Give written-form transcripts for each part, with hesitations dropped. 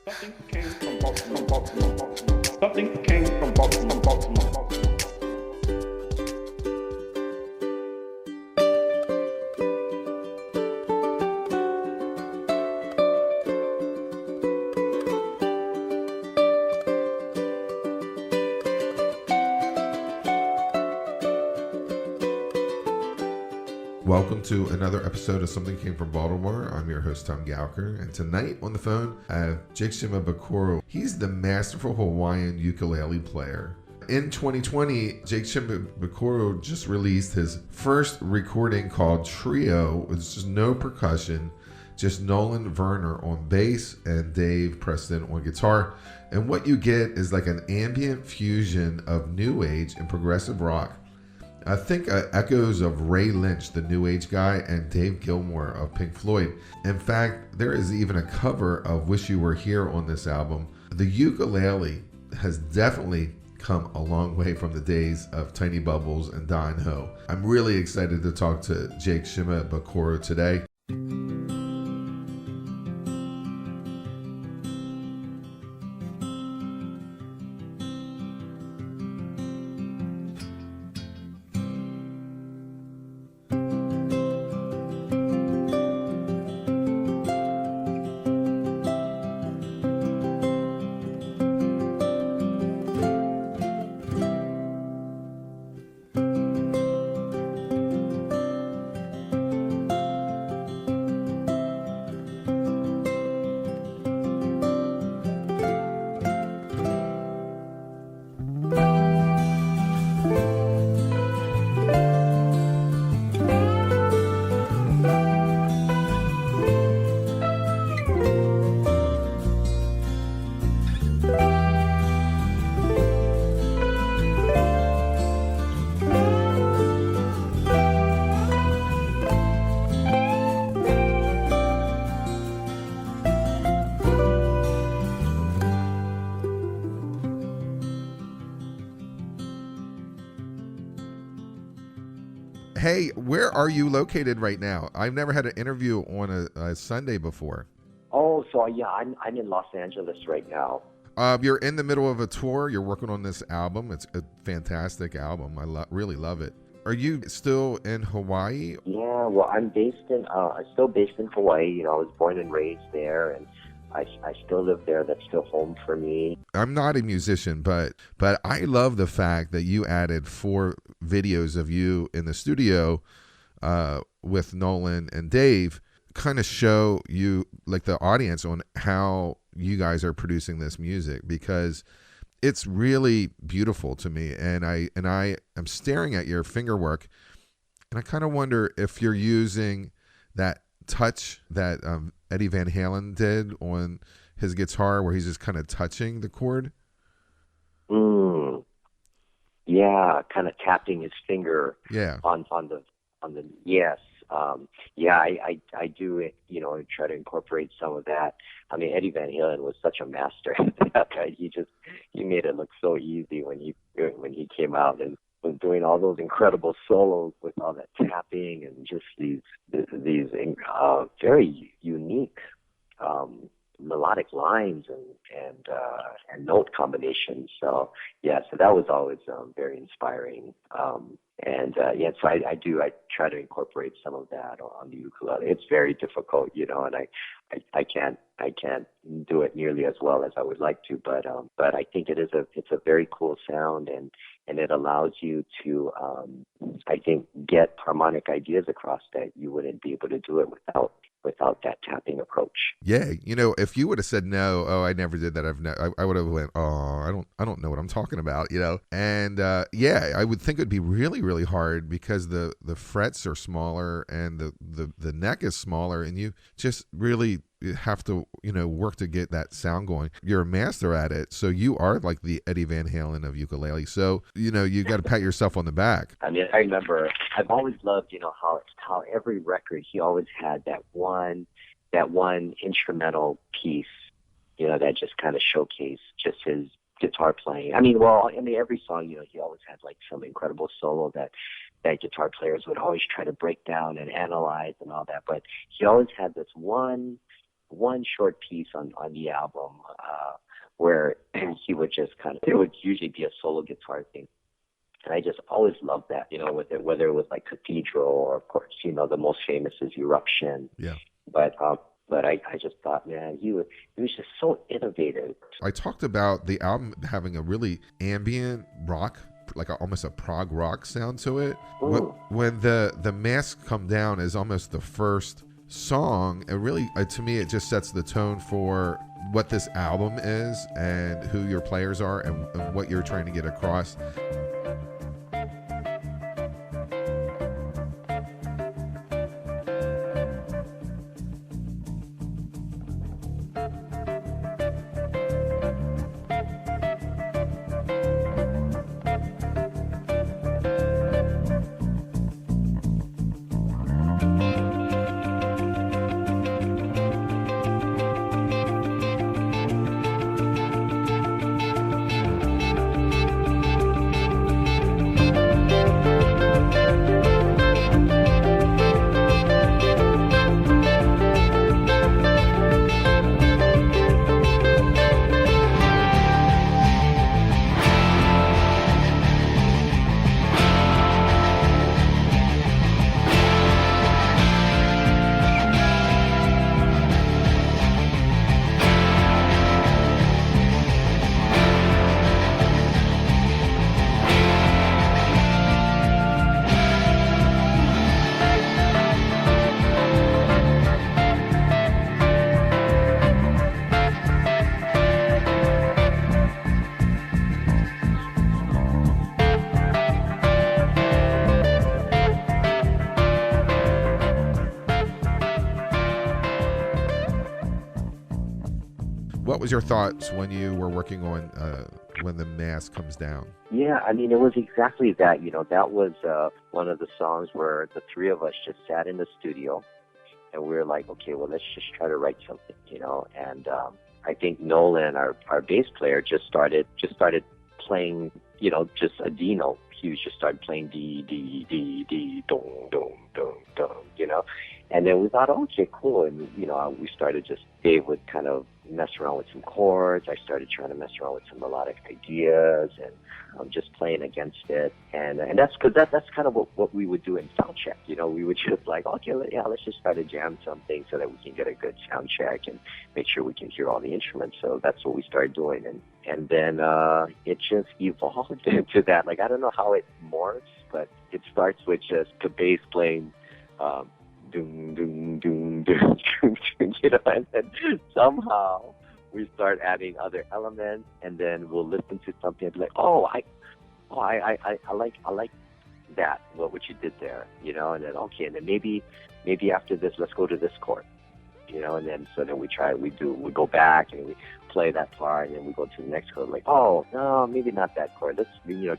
Something came from Baltimore, Baltimore, Baltimore. Something came from Baltimore, Baltimore, Baltimore. Welcome to another episode of Something Came from Baltimore. I'm your host, Tom Gouker, and tonight on the phone, I have Jake Shimauburo. He's the masterful Hawaiian ukulele player. In 2020, Jake Shimauburo just released his first recording called Trio, with just no percussion, just Nolan Werner on bass and Dave Preston on guitar. And what you get is like an ambient fusion of new age and progressive rock. I think echoes of Ray Lynch, the New Age guy, and Dave Gilmour of Pink Floyd. In fact, there is even a cover of Wish You Were Here on this album. The ukulele has definitely come a long way from the days of Tiny Bubbles and Don Ho. I'm really excited to talk to Jake Shimauburo today. Hey, where are you located right now? I've never had an interview on a Sunday before. Oh, so yeah, I'm in Los Angeles right now. You're in the middle of a tour. You're working on this album. It's a fantastic album. I really love it. Are you still in Hawaii? Yeah, well, I'm still based in Hawaii. You know, I was born and raised there, and I still live there. That's still home for me. I'm not a musician, but I love the fact that you added 4 videos of you in the studio with Nolan and Dave, kind of show you, like, the audience on how you guys are producing this music, because it's really beautiful to me. And I am staring at your Fingerwork, and I kind of wonder if you're using that touch that Eddie Van Halen did on his guitar, where he's just kind of touching the chord. Yeah, kind of tapping his finger. Yeah. On the yes. Yeah, I do it. You know, try to incorporate some of that. I mean, Eddie Van Halen was such a master. He made it look so easy when he came out and was doing all those incredible solos with all that tapping and just these very unique melodic lines and note combinations. So that was always very inspiring. So I try to incorporate some of that on the ukulele. It's very difficult, you know, and I can't do it nearly as well as I would like to, but I think it's a very cool sound, and it allows you to I think get harmonic ideas across that you wouldn't be able to do it without that tapping approach. Yeah, you know, if you would have said no, I never did that. I would have went, I don't know what I'm talking about, you know. And I would think it'd be really, really hard, because the frets are smaller and the neck is smaller, and you just really have to, you know, work to get that sound going. You're a master at it, so you are like the Eddie Van Halen of ukulele. So, you know, you got to pat yourself on the back. I mean, I remember I've always loved, you know, how every record he always had that one instrumental piece, you know, that just kind of showcased just his guitar playing. I mean, every song, you know, he always had like some incredible solo that guitar players would always try to break down and analyze and all that. But he always had this one one short piece on the album where he would just it would usually be a solo guitar thing. And I just always loved that, with it, whether it was like Cathedral or, of course, the most famous is Eruption. Yeah. But I just thought, man, he was just so innovative. I talked about the album having a really ambient rock, like almost a prog rock sound to it. When the Mask Come Down is almost the first song, it really, to me, it just sets the tone for what this album is and who your players are and what you're trying to get across. What was your thoughts when you were working on When the Mask Comes Down? Yeah, I mean, it was exactly that. That was one of the songs where the three of us just sat in the studio and we were like, okay, well, let's just try to write something, And I think Nolan, our bass player, just started playing, just a D note. He just started playing D, dong, dong, dong, dong, And then we thought, okay, cool. And, we started Dave would kind of mess around with some chords. I started trying to mess around with some melodic ideas and just playing against it. And that's because that's kind of what we would do in sound check. We would just like, okay, let's just try to jam something so that we can get a good sound check and make sure we can hear all the instruments. So that's what we started doing. And then it just evolved into that. Like, I don't know how it morphs, but it starts with just the bass playing doom, doom, doom, doom, doom, doom, and then somehow we start adding other elements, and then we'll listen to something and be like, I like that, what you did there, and then, okay, and then maybe after this, let's go to this chord, and then, so then we go back and we play that part, and then we go to the next chord, like, oh, no, maybe not that chord, let's,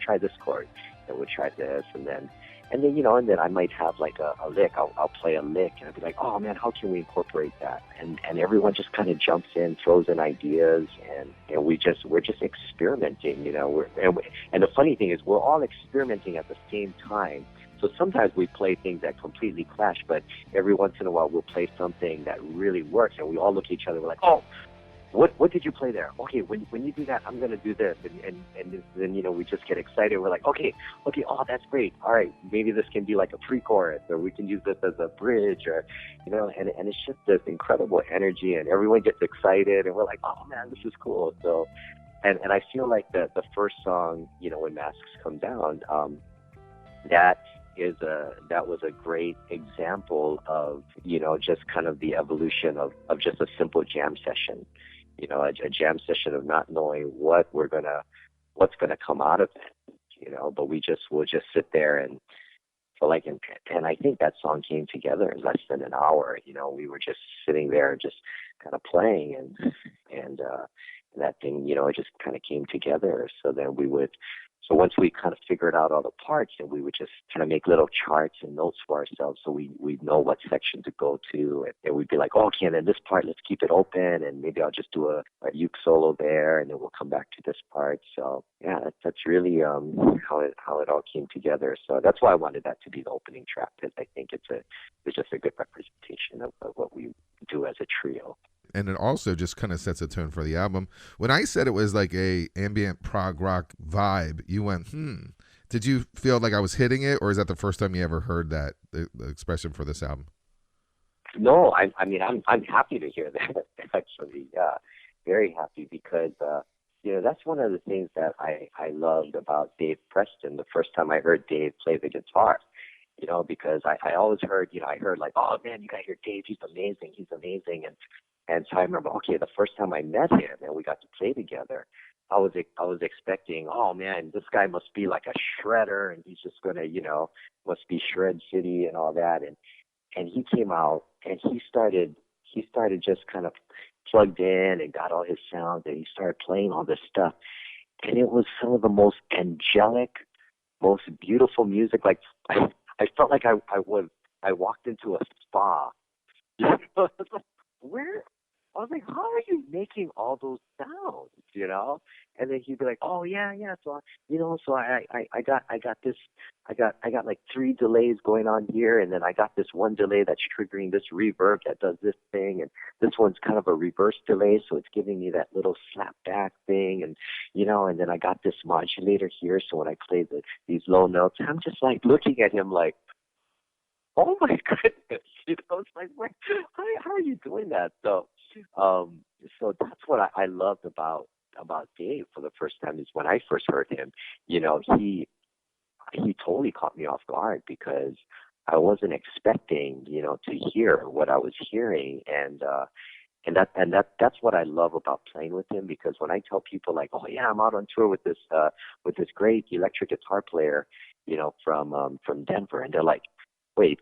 try this chord, and we'll try this, and then I might have like a lick. I'll play a lick, and I'll be like, oh man, how can we incorporate that? And everyone just kind of jumps in, throws in ideas, and we're just experimenting, and the funny thing is, we're all experimenting at the same time. So sometimes we play things that completely clash, but every once in a while we'll play something that really works, and we all look at each other. We're like, oh, what did you play there? Okay, when you do that, I'm gonna do this, and then we just get excited. We're like, okay, oh, that's great. All right, maybe this can be like a pre-chorus, or we can use this as a bridge, or and it's just this incredible energy, and everyone gets excited, and we're like, oh man, this is cool. So, and I feel like the first song, When Masks Come Down, that was a great example of just kind of the evolution of just a simple jam session. A jam session of not knowing what's gonna come out of it, but we'll just sit there and and I think that song came together in less than an hour. We were just sitting there just kind of playing and that thing, it just kind of came together. So once we kind of figured out all the parts, then we would just kind of make little charts and notes for ourselves, so we'd know what section to go to, and we'd be like, oh, okay, and then this part, let's keep it open, and maybe I'll just do a uke solo there, and then we'll come back to this part. So yeah, that's really how it all came together. So that's why I wanted that to be the opening track, because I think it's just a good representation of what we do as a trio. and it also just kind of sets a tone for the album. When I said it was like a ambient prog rock vibe, you went, Did you feel like I was hitting it, or is that the first time you ever heard that the expression for this album? No, I mean, I'm happy to hear that, actually. Yeah, very happy, because that's one of the things that I loved about Dave Preston the first time I heard Dave play the guitar. Because I always heard, I heard like, oh man, you gotta hear Dave, he's amazing. And so I remember, okay, the first time I met him and we got to play together, I was expecting, oh man, this guy must be like a shredder, and he's just gonna, must be Shred City and all that. And he came out and he started just kind of plugged in and got all his sounds, and he started playing all this stuff. And it was some of the most angelic, most beautiful music. Like I felt like I walked into a spa. I was like, where? I was like, how are you making all those sounds? And then he'd be like, oh yeah. So I got this. I got like 3 delays going on here, and then I got this one delay that's triggering this reverb that does this thing, and this one's kind of a reverse delay, so it's giving me that little slap back thing, and and then I got this modulator here, so when I play these low notes, I'm just like looking at him like, oh my goodness, it's like, how are you doing that? So that's what I loved about Dave for the first time, is when I first heard him. He totally caught me off guard, because I wasn't expecting, to hear what I was hearing, and that's what I love about playing with him. Because when I tell people like, oh yeah, I'm out on tour with this great electric guitar player, from Denver, and they're like, wait,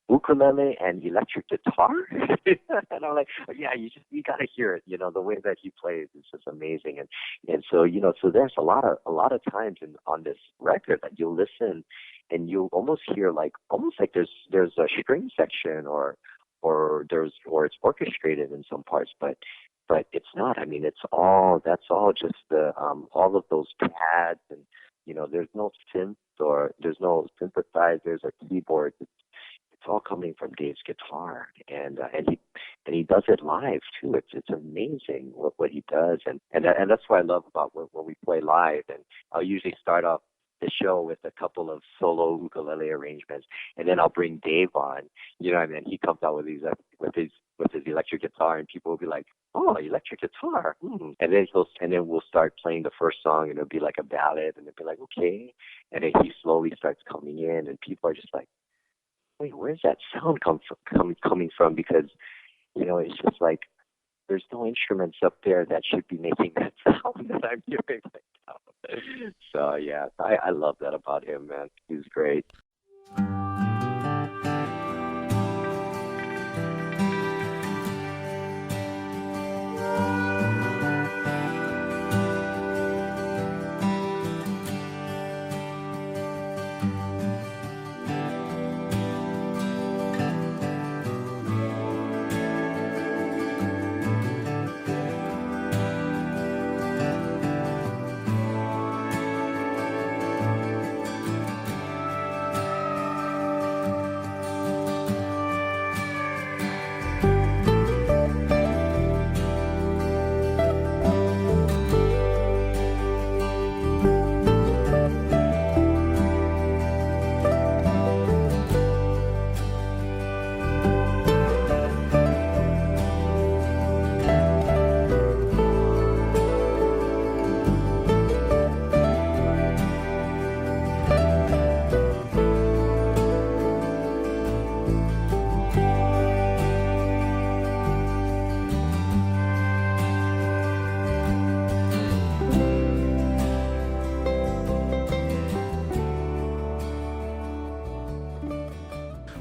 ukulele and electric guitar? And I'm like, yeah, you got to hear it. The way that he plays is just amazing. And so, so there's a lot of times on this record that you'll listen and you'll almost hear almost like there's a string section or it's orchestrated in some parts, but it's not. I mean, that's all just the all of those pads, and there's no synth or there's no synthesizers or keyboards. It's all coming from Dave's guitar, and he does it live too. It's amazing what he does, and that's what I love about when we play live. And I'll usually start off the show with a couple of solo ukulele arrangements, and then I'll bring Dave on, and then he comes out with his electric guitar, and people will be like, oh, electric guitar, and then we'll start playing the first song, and it'll be like a ballad, and they'll be like, okay, and then he slowly starts coming in, and people are just like, wait, where's that sound coming from? Because, it's just like, there's no instruments up there that should be making that sound that I'm hearing right now. So, yeah, I love that about him, man. He's great.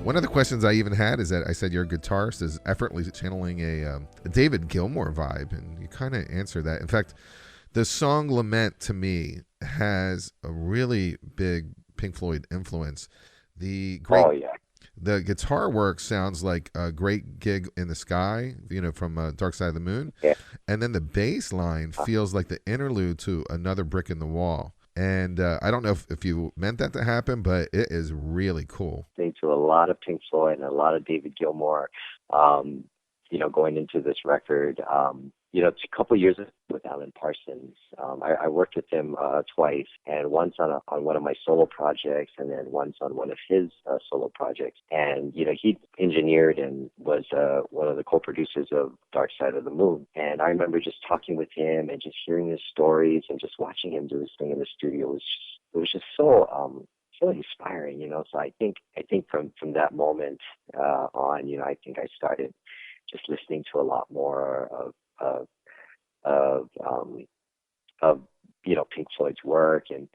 One of the questions I even had is that I said your guitarist is effortlessly channeling a David Gilmour vibe, and you kind of answer that. In fact, the song Lament to me has a really big Pink Floyd influence. The guitar work sounds like a Great Gig in the Sky, from Dark Side of the Moon. Yeah. And then the bass line feels like the interlude to Another Brick in the Wall. And I don't know if you meant that to happen, but it is really cool. Listening to a lot of Pink Floyd and a lot of David Gilmour. going into this record, it's a couple of years with Alan Parsons. I worked with him twice, and once on one of my solo projects, and then once on one of his solo projects. And he engineered and was one of the co-producers of Dark Side of the Moon. And I remember just talking with him and just hearing his stories and just watching him do his thing in the studio. It was just so inspiring, So I think from that moment on, I think I started just listening to a lot more of Pink Floyd's work and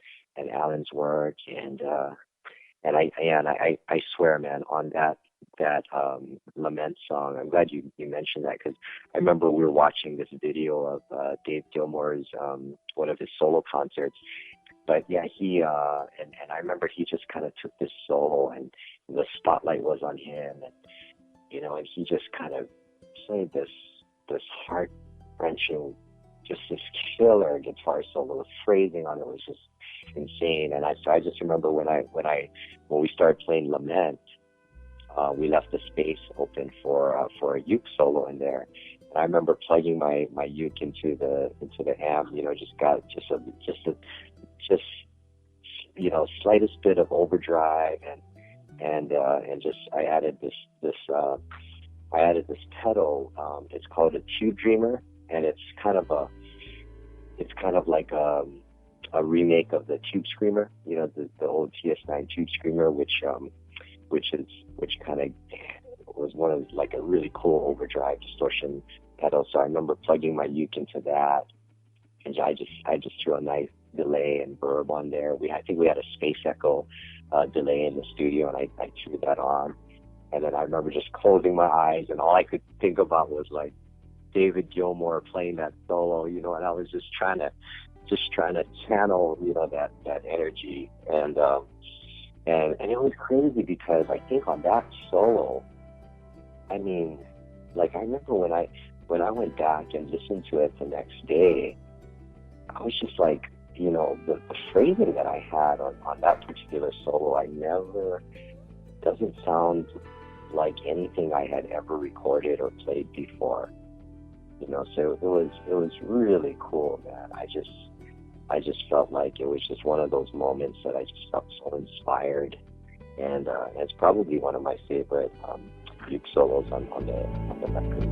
Alan's work, and I swear, man, on that Lament song, I'm glad you mentioned that, because I remember we were watching this video of Dave Gilmour's one of his solo concerts. But yeah, he and I remember he just kind of took this solo, and the spotlight was on him, and and he just kind of played this heart wrenching, just this killer guitar solo. The phrasing on it was just insane. And I just remember when we started playing Lament, we left the space open for a uke solo in there. And I remember plugging my uke into the amp. Just got just slightest bit of overdrive, and just I added this pedal. It's called a Tube Dreamer, and it's kind of like a remake of the Tube Screamer, the old TS9 Tube Screamer, which kind of was one of like a really cool overdrive distortion pedal. So I remember plugging my uke into that, and I just threw a nice delay and verb on there. I think we had a Space Echo delay in the studio, and I threw that on. And then I remember just closing my eyes, and all I could think about was like David Gilmour playing that solo, and I was just trying to channel, that energy. And it was crazy, because I think on that solo, I mean, like I remember when I went back and listened to it the next day, I was just like, the phrasing that I had on that particular solo, doesn't sound like anything I had ever recorded or played before. So it was really cool, man. I just felt like it was just one of those moments that I just felt so inspired, and it's probably one of my favorite uke solos on the record.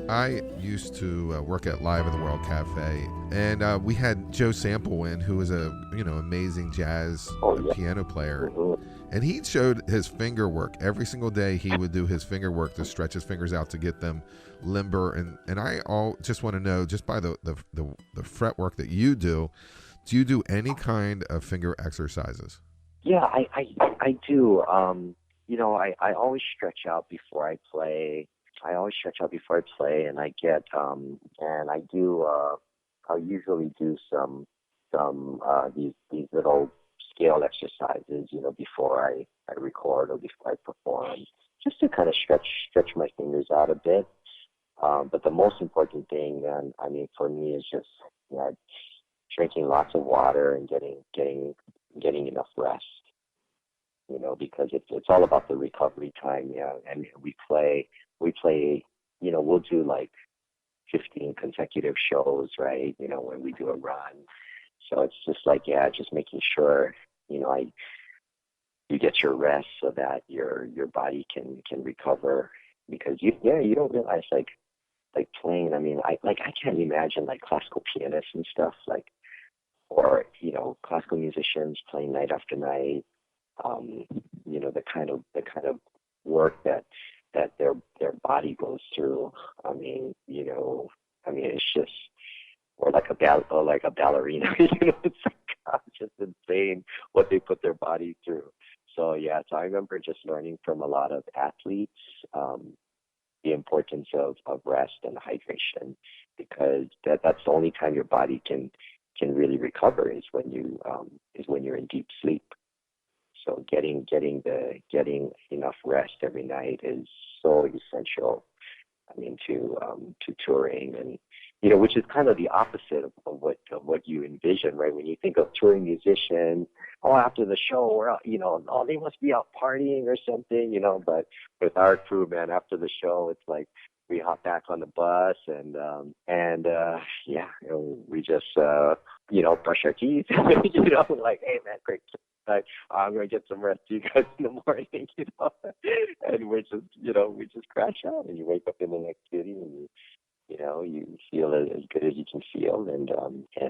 I used to work at Live in the World Cafe, and we had Joe Sample in, who was a amazing jazz piano player, and he showed his finger work every single day. He would do his finger work to stretch his fingers out to get them limber, and I just want to know, just by the fretwork that you do you do any kind of finger exercises? Yeah, I do. I always stretch out before I play. And I get and I do. I'll usually do some these little scale exercises, before I record or before I perform. just to kind of stretch my fingers out a bit. But the most important thing, I mean, for me is just, you know, drinking lots of water and getting enough rest. You know, because it's all about the recovery time. Yeah, and we play. You know, we'll do like 15 consecutive shows, right? You know, when we do a run. So it's just like, yeah, just making sure, you know, you get your rest so that your body can recover, because you don't realize like playing. I mean, I can't imagine like classical pianists and stuff, like, or, you know, classical musicians playing night after night. You know, the kind of work that their body goes through. I mean, you know, it's just, or like a ballerina. You know, it's like, God, just insane what they put their body through. So yeah, so I remember just learning from a lot of athletes the importance of rest and hydration, because that's the only time your body can really recover is when you're in deep sleep. So getting enough rest every night is so essential. I mean, to touring, and, you know, which is kind of the opposite of what you envision, right? When you think of touring musicians, after the show, or, you know, they must be out partying or something, you know. But with our crew, man, after the show, it's like we hop back on the bus and yeah, you know, we just you know, brush our teeth, you know, like, hey man, great. I'm gonna get some rest, you guys, in the morning, you know, and we just crash out, and you wake up in the next city, and you know, you feel as good as you can feel, and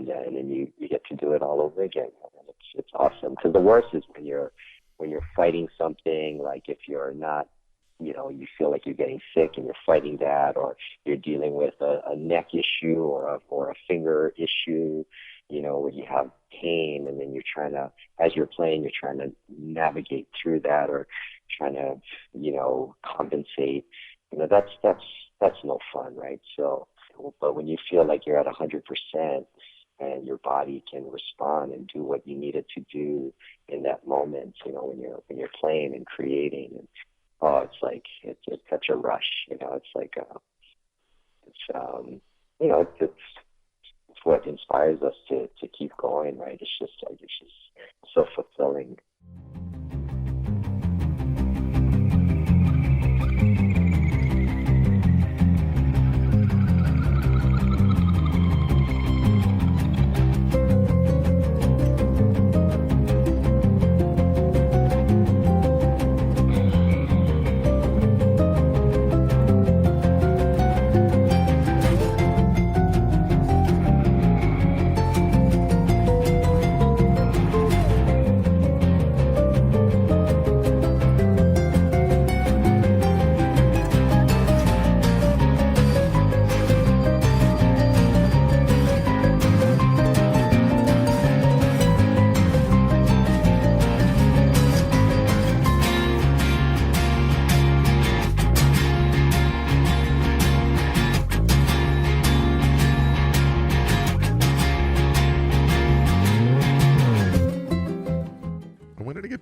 then you get to do it all over again. And it's awesome, because the worst is when you're fighting something, like if you're not, you know, you feel like you're getting sick and you're fighting that, or you're dealing with a neck issue or a finger issue, you know, where you have pain, and then as you're playing, you're trying to navigate through that, or trying to, you know, compensate. You know, that's no fun, right? So, but when you feel like you're at 100% and your body can respond and do what you need it to do in that moment, you know, when you're playing and creating, and it's like it's such a rush, you know. It's like you know, it's what inspires us to keep going, right? It's just so fulfilling.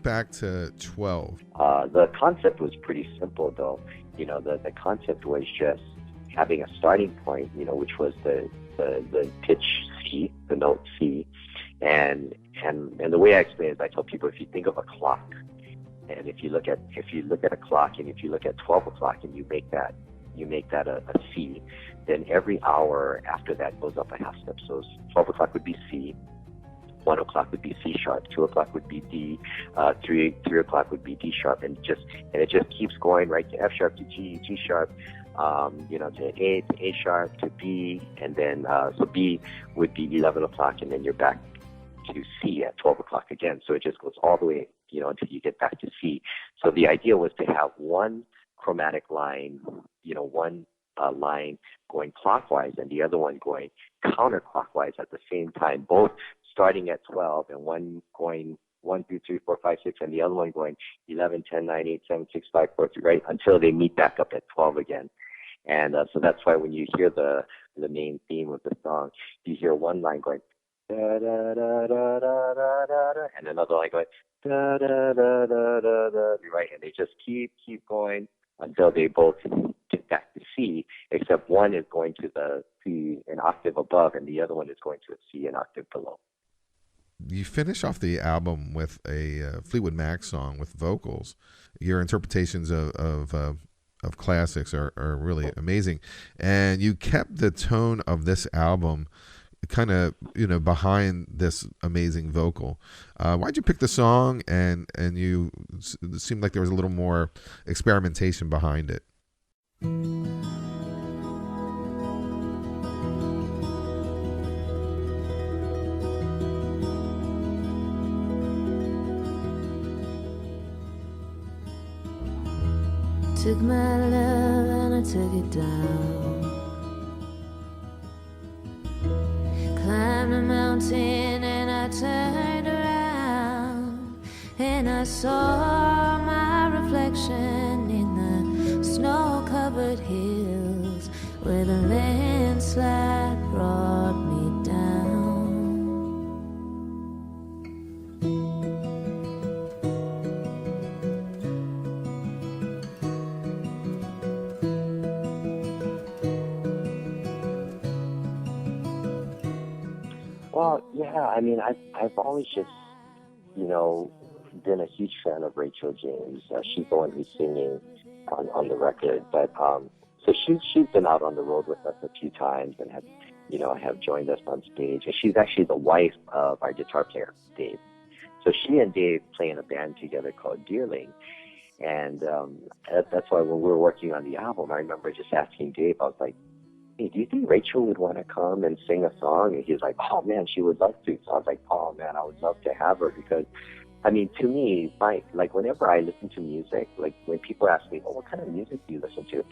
Back to 12. The concept was pretty simple, though. You know, the concept was just having a starting point, you know, which was the pitch C, the note C, and the way I explain it is, I tell people, if you think of a clock, and if you look at a clock, and if you look at 12 o'clock, and you make that a C, then every hour after that goes up a half step. So 12 o'clock would be C. 1 o'clock would be C sharp, 2 o'clock would be D, 3 o'clock would be D sharp, and it just keeps going, right, to F sharp, to G, G sharp, you know, to A sharp, to B, and then so B would be 11 o'clock, and then you're back to C at 12 o'clock again. So it just goes all the way, you know, until you get back to C. So the idea was to have one chromatic line, you know, one line going clockwise and the other one going counterclockwise at the same time, both starting at 12, and one going 1, 2, 3, 4, 5, 6, and the other one going 11, 10, 9, 8, 7, 6, 5, 4, 3, right, until they meet back up at 12 again. And so that's why when you hear the main theme of the song, you hear one line going da da da da da da da, and another line going da da da da da da, right? And they just keep going until they both get back to C, except one is going to the C an octave above, and the other one is going to a C an octave below. You finish off the album with a Fleetwood Mac song with vocals. Your interpretations of classics are really amazing, and you kept the tone of this album kind of behind this amazing vocal. Why'd you pick the song, and you it seemed like there was a little more experimentation behind it? Took my love and I took it down. Climbed a mountain and I turned around, and I saw my reflection in the snow-covered hills where the landslide brought me down. Well, yeah, I mean, I've always just, been a huge fan of Rachael James. She's the one who's singing on the record, but so she's been out on the road with us a few times and have joined us on stage. And she's actually the wife of our guitar player, Dave. So she and Dave play in a band together called Deerling. And that's why when we were working on the album, I remember just asking Dave, I was like, hey, do you think Rachael would want to come and sing a song? And he's like, oh, man, she would love to. So I was like, oh, man, I would love to have her because, I mean, to me, whenever I listen to music, like when people ask me, oh, what kind of music do you listen to?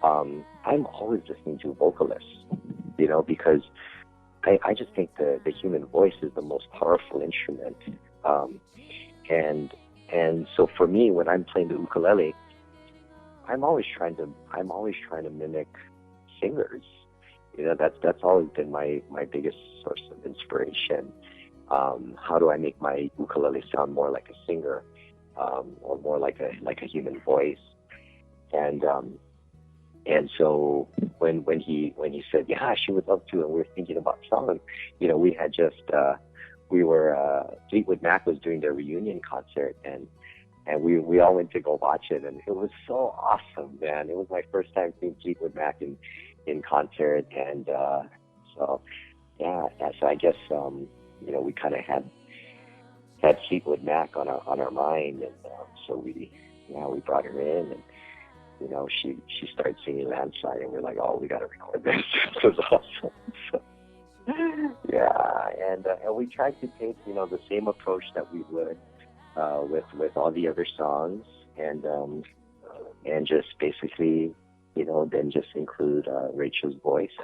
I'm always listening to vocalists, because I just think the human voice is the most powerful instrument. And so for me, when I'm playing the ukulele, I'm always trying to mimic singers. That's always been my biggest source of inspiration. How do I make my ukulele sound more like a singer, or more like a human voice? And so when he said, yeah, she would love to, and we were thinking about songs, we had just Fleetwood Mac was doing their reunion concert, and we all went to go watch it, and it was so awesome, man. It was my first time seeing Fleetwood Mac in concert, and so I guess we kind of had Fleetwood Mac on our mind, and so we brought her in, and she started singing Landslide, and we're like, oh, we got to record this. This was awesome. So, yeah, and we tried to take the same approach that we would with all the other songs, and just basically then just include Rachel's voice.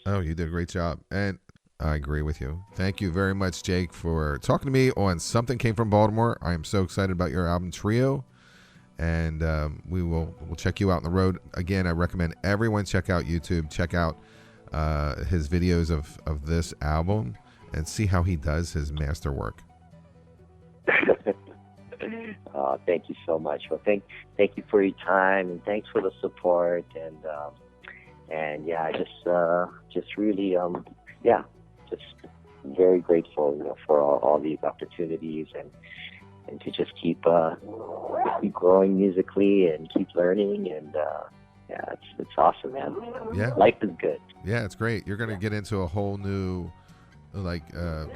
Oh, you did a great job, and I agree with you. Thank you very much, Jake, for talking to me on Something Came from Baltimore. I am so excited about your album Trio, and we'll check you out on the road. Again, I recommend everyone check out YouTube, check out his videos of this album, and see how he does his masterwork. Thank you so much. Well, thank you for your time, and thanks for the support, and yeah, just really just very grateful for all these opportunities, and to just keep growing musically and keep learning, and it's awesome, man. Yeah, life is good. Yeah, it's great. You're gonna get into a whole new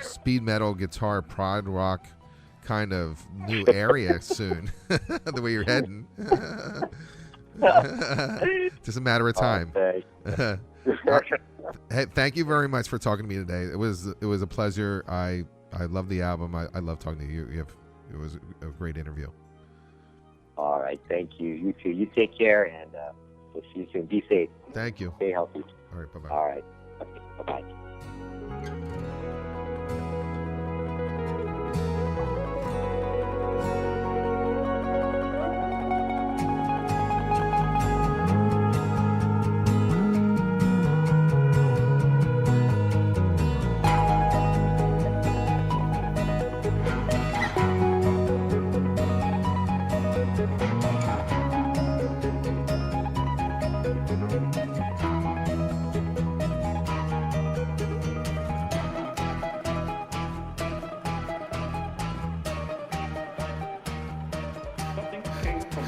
speed metal guitar prog rock kind of new area soon. The way you're heading. Just a matter of time. Hey, thank you very much for talking to me today. It was a pleasure. I love the album. I love talking to you. It was a great interview. All right, thank you. You too. You take care, and we'll see you soon. Be safe. Thank you. Stay healthy. All right, bye-bye. All right. Okay, bye-bye.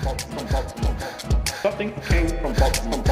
Baltimore. Something came from Baltimore.